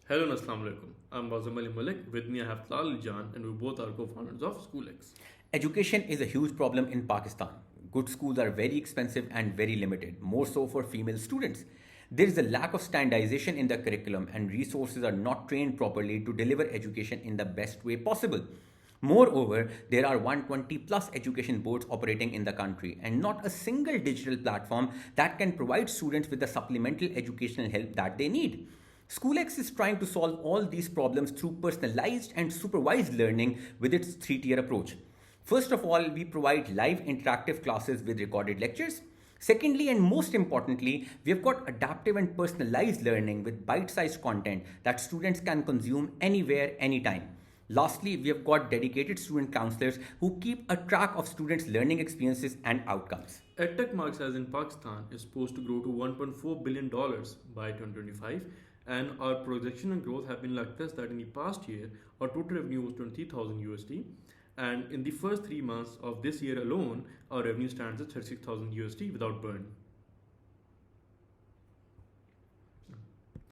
Hello and Assalamu alaikum. I'm Bazam Ali Malik. With me I have Talal Jan and we both are co-founders of SchoolX. Education is a huge problem in Pakistan. Good schools are very expensive and very limited, more so for female students. There is a lack of standardization in the curriculum, and resources are not trained properly to deliver education in the best way possible. Moreover, there are 120 plus education boards operating in the country, and not a single digital platform that can provide students with the supplemental educational help that they need. SchoolX is trying to solve all these problems through personalized and supervised learning with its three-tier approach. First of all, we provide live interactive classes with recorded lectures. Secondly, and most importantly, we have got adaptive and personalized learning with bite sized content that students can consume anywhere, anytime. Lastly, we have got dedicated student counselors who keep a track of students' learning experiences and outcomes. EdTech market size in Pakistan is supposed to grow to $1.4 billion by 2025, and our projection and growth have been like this that in the past year, our total revenue was 20,000 USD, and in the first 3 months of this year alone, our revenue stands at 36,000 USD without burn.